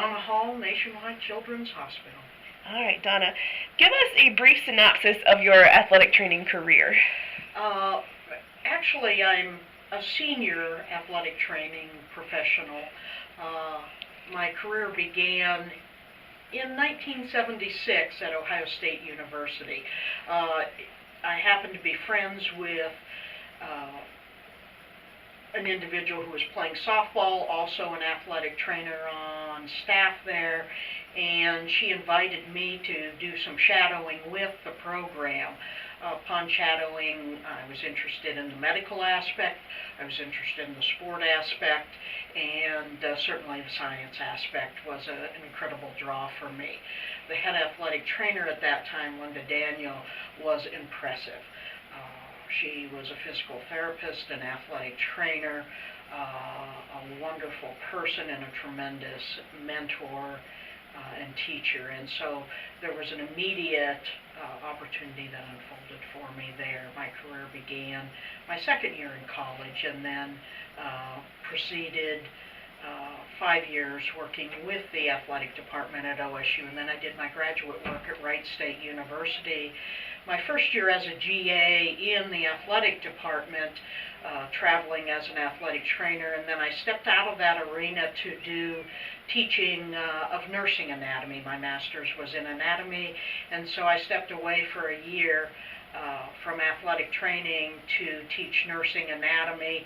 Donna Hull, Nationwide Children's Hospital. All right, Donna, give us a brief synopsis of your athletic training career. Uh, Actually, I'm a senior athletic training professional. My career began in 1976 at Ohio State University. I happened to be friends with uh, an individual who was playing softball, also an athletic trainer on staff there, and she invited me to do some shadowing with the program. Upon shadowing, I was interested in the medical aspect, I was interested in the sport aspect, and certainly the science aspect was an incredible draw for me. The head athletic trainer at that time, Linda Daniel, was impressive. She was a physical therapist, an athletic trainer, a wonderful person, and a tremendous mentor and teacher. And so there was an immediate opportunity that unfolded for me there. My career began my second year in college, and then proceeded 5 years working with the athletic department at OSU, and then I did my graduate work at Wright State University. My first year as a GA in the athletic department, traveling as an athletic trainer, and then I stepped out of that arena to do teaching of nursing anatomy. My master's was in anatomy, and so I stepped away for a year from athletic training to teach nursing anatomy.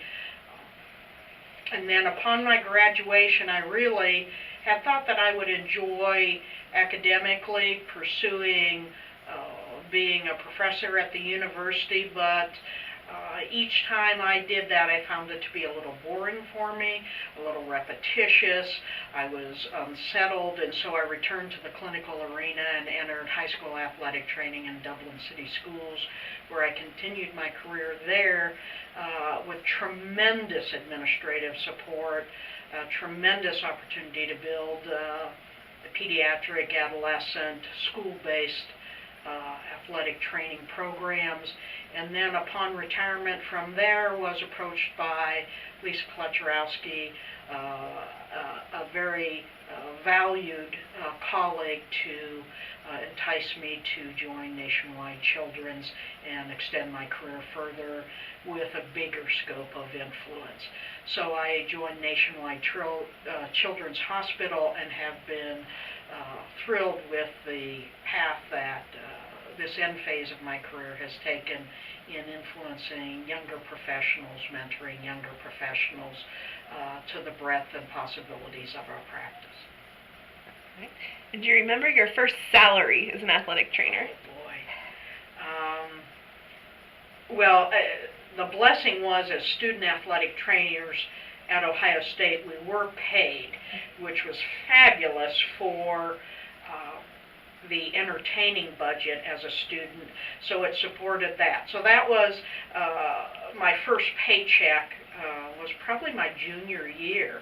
And then upon my graduation, I really had thought that I would enjoy academically pursuing being a professor at the university, but each time I did that, I found it to be a little boring for me, a little repetitious. I was unsettled, and so I returned to the clinical arena and entered high school athletic training in Dublin City Schools, where I continued my career there with tremendous administrative support, tremendous opportunity to build the pediatric, adolescent, school-based athletic training programs. And then upon retirement from there, was approached by Lisa Klecharowski, a very valued colleague, to entice me to join Nationwide Children's and extend my career further with a bigger scope of influence. So I joined Nationwide Children's Hospital and have been thrilled with the path that this end phase of my career has taken in influencing younger professionals, mentoring younger professionals to the breadth and possibilities of our practice. Right. And do you remember your first salary as an athletic trainer? Oh boy. Well, the blessing was, as student athletic trainers at Ohio State, we were paid, which was fabulous for the entertaining budget as a student, so it supported that. So that was my first paycheck, was probably my junior year,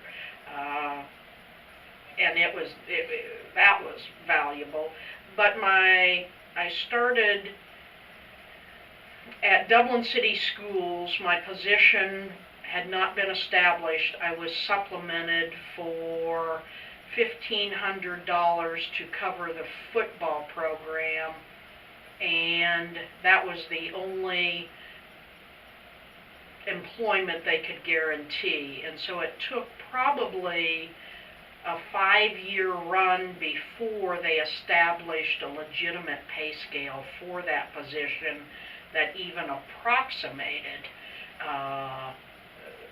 and that was valuable. But I started at Dublin City Schools. My position had not been established. I was supplemented for $1,500 to cover the football program, and that was the only employment they could guarantee. And so it took probably a 5-year run before they established a legitimate pay scale for that position that even approximated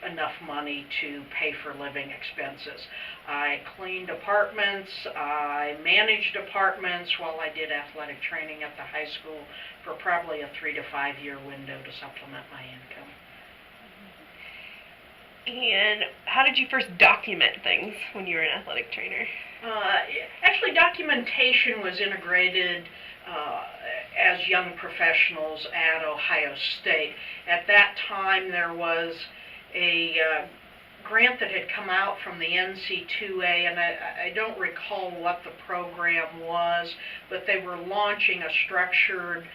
enough money to pay for living expenses. I cleaned apartments, I managed apartments while I did athletic training at the high school for probably a 3 to 5 year window to supplement my income. And how did you first document things when you were an athletic trainer? Actually, documentation was integrated as young professionals at Ohio State. At that time, there was a grant that had come out from the NC2A, and I don't recall what the program was, but they were launching a structured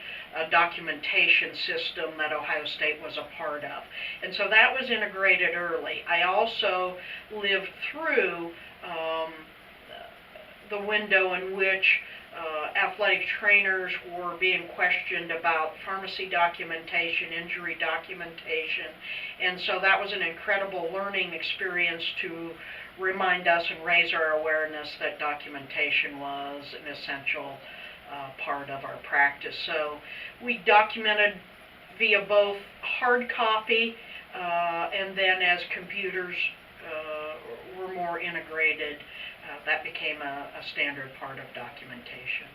documentation system that Ohio State was a part of. And so that was integrated early. I also lived through the window in which athletic trainers were being questioned about pharmacy documentation, injury documentation, and so that was an incredible learning experience to remind us and raise our awareness that documentation was an essential part of our practice. So we documented via both hard copy and then as computers were more integrated, that became a standard part of documentation.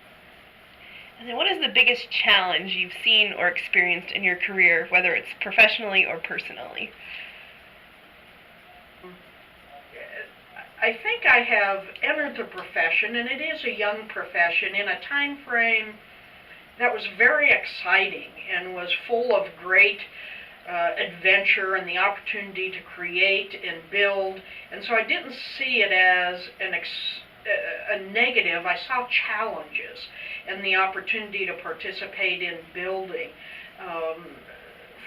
And then what is the biggest challenge you've seen or experienced in your career, whether it's professionally or personally? I think I have entered the profession, and it is a young profession, in a time frame that was very exciting and was full of great adventure and the opportunity to create and build. And so I didn't see it as a negative. I saw challenges and the opportunity to participate in building.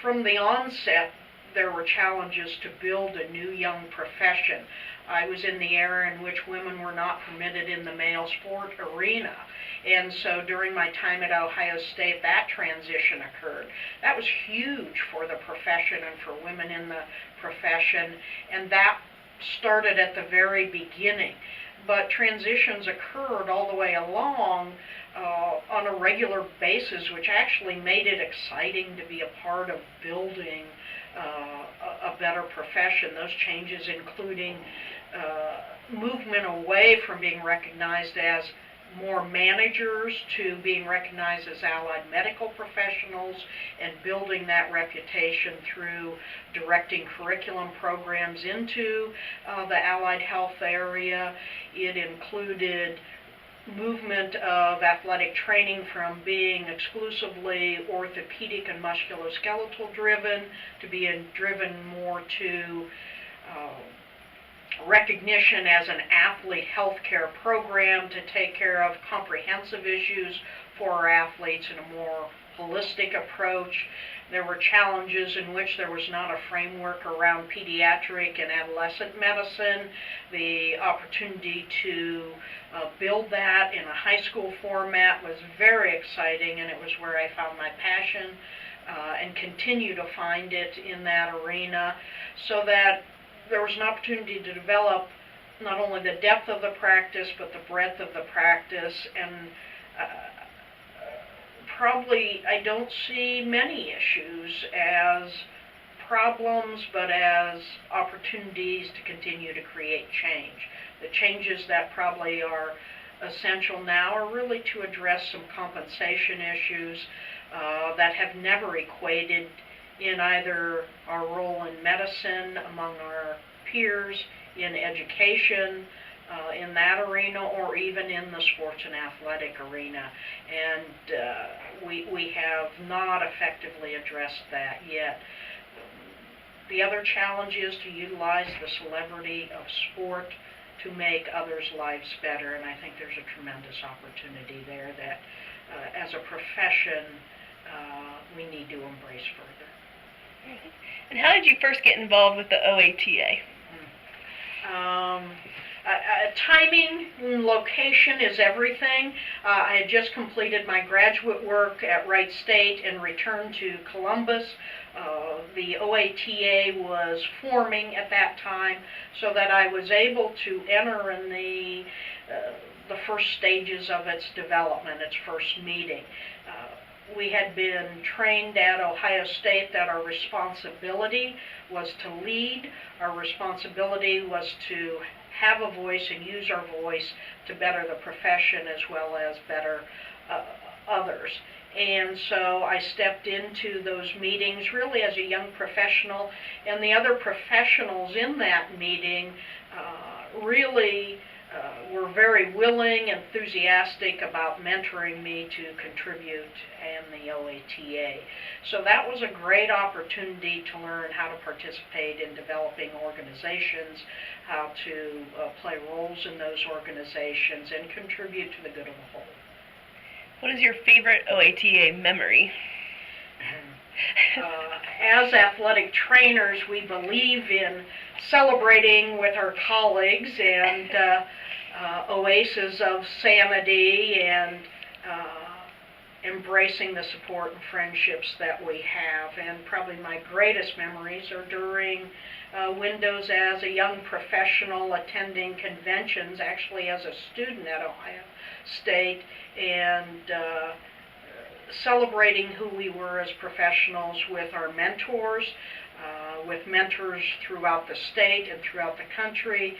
From the onset, there were challenges to build a new young profession. I was in the era in which women were not permitted in the male sport arena. And so during my time at Ohio State, that transition occurred. That was huge for the profession and for women in the profession, and that started at the very beginning. But transitions occurred all the way along on a regular basis, which actually made it exciting to be a part of building a better profession. Those changes including movement away from being recognized as more managers to being recognized as allied medical professionals and building that reputation through directing curriculum programs into the allied health area. It included movement of athletic training from being exclusively orthopedic and musculoskeletal driven to being driven more to recognition as an athlete healthcare program to take care of comprehensive issues for our athletes in a more holistic approach. There were challenges in which there was not a framework around pediatric and adolescent medicine. The opportunity to build that in a high school format was very exciting, and it was where I found my passion and continue to find it in that arena, so that there was an opportunity to develop not only the depth of the practice, but the breadth of the practice, and probably I don't see many issues as problems, but as opportunities to continue to create change. The changes that probably are essential now are really to address some compensation issues that have never equated in either our role in medicine among our peers, in education, in that arena, or even in the sports and athletic arena. And we have not effectively addressed that yet. The other challenge is to utilize the celebrity of sport to make others' lives better, and I think there's a tremendous opportunity there that as a profession we need to embrace further. And how did you first get involved with the OETA? Timing and location is everything. I had just completed my graduate work at Wright State and returned to Columbus. The OETA was forming at that time, so that I was able to enter in the first stages of its development, its first meeting. We had been trained at Ohio State that our responsibility was to lead. Our responsibility was to have a voice and use our voice to better the profession as well as better others. And so I stepped into those meetings really as a young professional, and the other professionals in that meeting really were very willing, enthusiastic about mentoring me to contribute in the OETA. So that was a great opportunity to learn how to participate in developing organizations, how to play roles in those organizations, and contribute to the good of the whole. What is your favorite OETA memory? As athletic trainers, we believe in celebrating with our colleagues, and oasis of sanity and embracing the support and friendships that we have. And probably my greatest memories are during windows as a young professional attending conventions, actually as a student at Ohio State, and celebrating who we were as professionals with our mentors, with mentors throughout the state and throughout the country,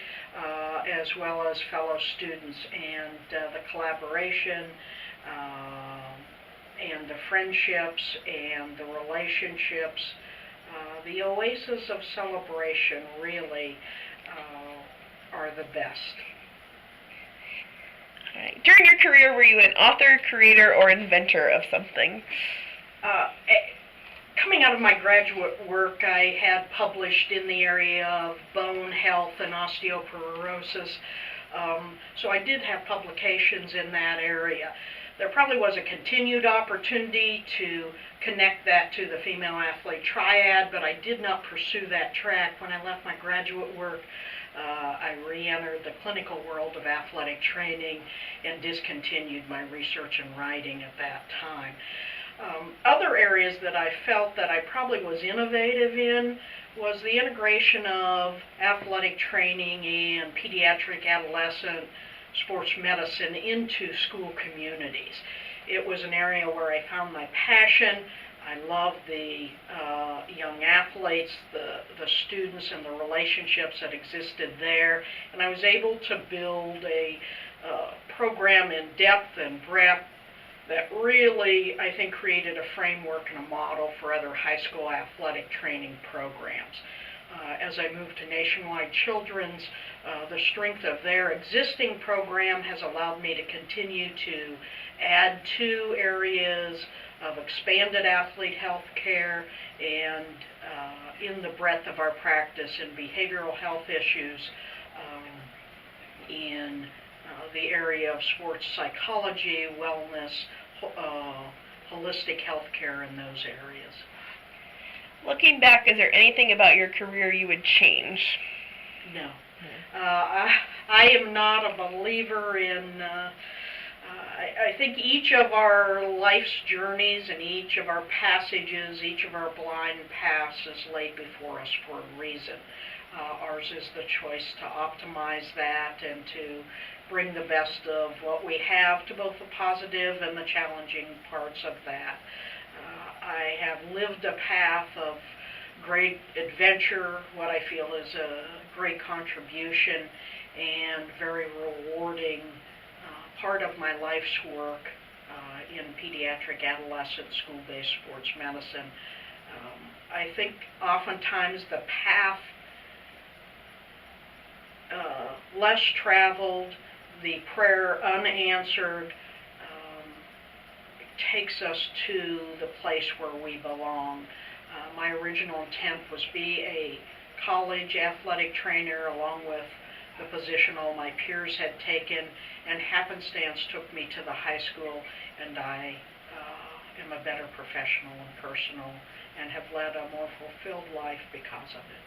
as well as fellow students, and the collaboration and the friendships and the relationships. The oases of celebration really are the best. Right. During your career, were you an author, creator, or inventor of something? Coming out of my graduate work, I had published in the area of bone health and osteoporosis, so I did have publications in that area. There probably was a continued opportunity to connect that to the female athlete triad, but I did not pursue that track. When I left my graduate work, I re-entered the clinical world of athletic training and discontinued my research and writing at that time. Other areas that I felt that I probably was innovative in was the integration of athletic training and pediatric adolescent sports medicine into school communities. It was an area where I found my passion. I loved the young athletes, the students, and the relationships that existed there, and I was able to build a program in depth and breadth that really, I think, created a framework and a model for other high school athletic training programs. As I moved to Nationwide Children's, the strength of their existing program has allowed me to continue to add to areas of expanded athlete health care and in the breadth of our practice in behavioral health issues, in the area of sports psychology, wellness, holistic health care in those areas. Looking back, is there anything about your career you would change? No. I am not a believer in, I think each of our life's journeys and each of our passages, each of our blind paths is laid before us for a reason. Ours is the choice to optimize that and to bring the best of what we have to both the positive and the challenging parts of that. I have lived a path of great adventure, what I feel is a great contribution and very rewarding part of my life's work in pediatric, adolescent, school-based sports medicine. I think oftentimes the path less traveled, the prayer unanswered, takes us to the place where we belong. My original intent was be a college athletic trainer along with the position all my peers had taken, and happenstance took me to the high school, and I am a better professional and personal and have led a more fulfilled life because of it.